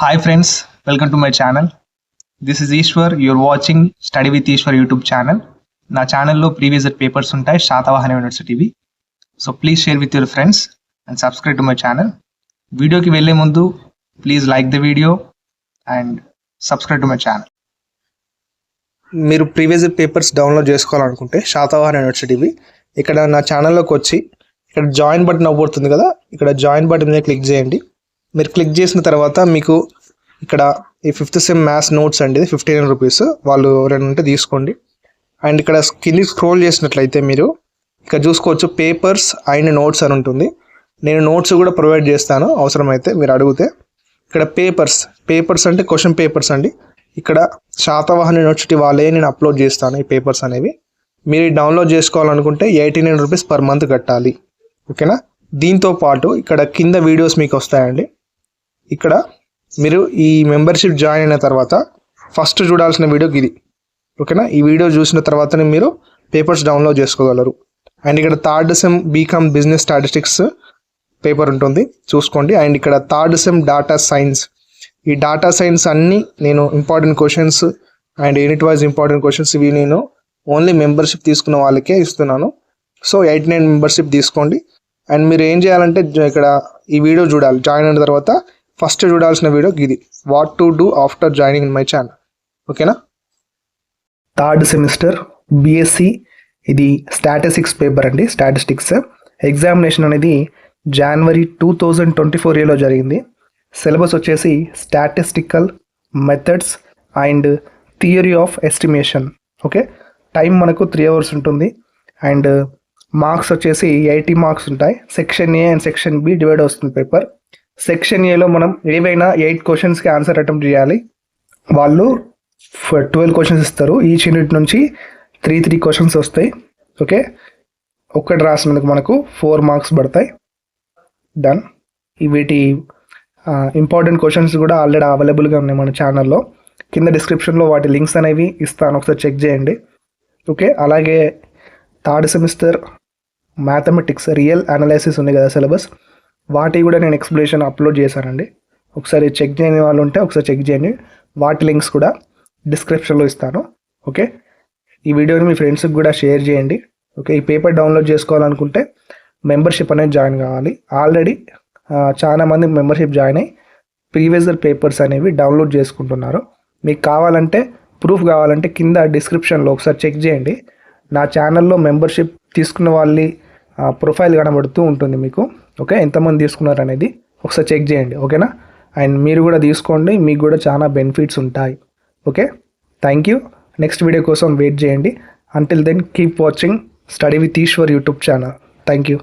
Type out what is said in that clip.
Hi friends, welcome to my channel. This is Ishwar. You're watching Study with Ishwar YouTube channel. నా ఛానల్లో previous papers ఉంటాయి శాతవాహన యూనివర్సిటీవి. So please share with your friends and subscribe to my channel. వీడియోకి వెళ్ళే ముందు please like the video and subscribe to my channel. మీరు previous papers download చేసుకోవాలనుకుంటే శాతవాహన యూనివర్సిటీవి ఇక్కడ నా ఛానల్లోకి వచ్చి ఇక్కడ జాయిన్ బటన్ అవ్వబడుతుంది కదా, ఇక్కడ జాయిన్ బటన్ మీద క్లిక్ చేయండి. మీరు క్లిక్ చేసిన తర్వాత మీకు ఇక్కడ ఈ 5th సెమ్ మ్యాథ్స్ నోట్స్ అండి, ఇది 15 రూపీస్, వాళ్ళు రెండు ఉంటే తీసుకోండి. అండ్ ఇక్కడ కింది స్క్రోల్ చేసినట్లయితే మీరు ఇక్కడ చూసుకోవచ్చు పేపర్స్ అండ్ నోట్స్ అని ఉంటుంది. నేను నోట్స్ కూడా ప్రొవైడ్ చేస్తాను అవసరమైతే మీరు అడిగితే. ఇక్కడ పేపర్స్ అంటే క్వశ్చన్ పేపర్స్ అండి. ఇక్కడ శాతవాహన యూనివర్సిటీ వాళ్ళే నేను అప్లోడ్ చేస్తాను ఈ పేపర్స్ అనేవి. మీరు డౌన్లోడ్ చేసుకోవాలనుకుంటే 89 రూపీస్ పర్ మంత్ కట్టాలి, ఓకేనా. దీంతో పాటు ఇక్కడ కింద వీడియోస్ మీకు వస్తాయండి. ఇక్కడ మీరు ఈ మెంబర్షిప్ జాయిన్ అయిన తర్వాత ఫస్ట్ చూడాల్సిన వీడియో ఇది, ఓకేనా. ఈ వీడియో చూసిన తర్వాతనే మీరు పేపర్స్ డౌన్లోడ్ చేసుకోగలరు. అండ్ ఇక్కడ 3rd sem BCom business statistics paper ఉంటుంది, చూసుకోండి. అండ్ ఇక్కడ 3rd సెమ్ డాటా సైన్స్, ఈ డాటా సైన్స్ అన్నీ నేను important questions and unit wise important questions ఇవి నేను ఓన్లీ మెంబర్షిప్ తీసుకున్న వాళ్ళకే ఇస్తున్నాను. సో 89 మెంబర్షిప్ తీసుకోండి. అండ్ మీరు ఏం చేయాలంటే ఇక్కడ ఈ వీడియో చూడాలి. జాయిన్ అయిన తర్వాత ఫస్ట్ చూడాల్సిన వీడియో ఇది, what to do after joining in my channel, ఓకేనా. 3rd సెమిస్టర్ బిఎస్సి ఇది స్టాటిస్టిక్స్ పేపర్ అండి. స్టాటిస్టిక్స్ ఎగ్జామినేషన్ అనేది జనవరి 2024లో జరిగింది. సిలబస్ వచ్చేసి statistical methods and theory of estimation, okay. Time మనకు 3 hours ఉంటుంది. అండ్ మార్క్స్ వచ్చేసి 80 మార్క్స్ ఉంటాయి. Section A and section B divide వస్తుంది పేపర్. సెక్షన్ ఏలో మనం ఏవైనా 8 క్వశ్చన్స్కి ఆన్సర్ అటెంప్ట్ చేయాలి. వాళ్ళు 12 క్వశ్చన్స్ ఇస్తారు. ఈచ్ యూనిట్ నుంచి 3 క్వశ్చన్స్ వస్తాయి, ఓకే. ఒక్కటి రాసినందుకు మనకు 4 మార్క్స్ పడతాయి. డన్. వీటి ఇంపార్టెంట్ క్వశ్చన్స్ కూడా ఆల్రెడీ అవైలబుల్గా ఉన్నాయి మన ఛానల్లో. కింద డిస్క్రిప్షన్లో వాటి లింక్స్ అనేవి ఇస్తాను, ఒకసారి చెక్ చేయండి, ఓకే. అలాగే 3rd semester mathematics real analysis ఉంది కదా సిలబస్, వాటి కూడా నేను ఎక్స్ప్లెనేషన్ అప్లోడ్ చేశానండి. ఒకసారి చెక్ చేయని వాళ్ళు ఉంటే ఒకసారి చెక్ చేయండి. వాటి లింక్స్ కూడా డిస్క్రిప్షన్లో ఇస్తాను, ఓకే. ఈ వీడియోని మీ ఫ్రెండ్స్కి కూడా షేర్ చేయండి, ఓకే. ఈ పేపర్ డౌన్లోడ్ చేసుకోవాలనుకుంటే మెంబర్షిప్ అనేది జాయిన్ కావాలి. ఆల్రెడీ చాలామంది మెంబర్షిప్ జాయిన్ అయ్యి ప్రీవియస్ పేపర్స్ అనేవి డౌన్లోడ్ చేసుకుంటున్నారు. మీకు కావాలంటే ప్రూఫ్ కావాలంటే కింద డిస్క్రిప్షన్లో ఒకసారి చెక్ చేయండి. నా ఛానల్లో మెంబర్షిప్ తీసుకున్న వాళ్ళ ప్రొఫైల్ కనబడుతూ ఉంటుంది మీకు, ఓకే. ఎంతమంది తీసుకున్నారు అనేది ఒకసారి చెక్ చేయండి, ఓకేనా. అండ్ మీరు కూడా తీసుకోండి, మీకు కూడా చాలా బెనిఫిట్స్ ఉంటాయి, okay. Thank you. Next video కోసం వెయిట్ చేయండి. Until then keep watching study with Eshwar YouTube channel. Thank you.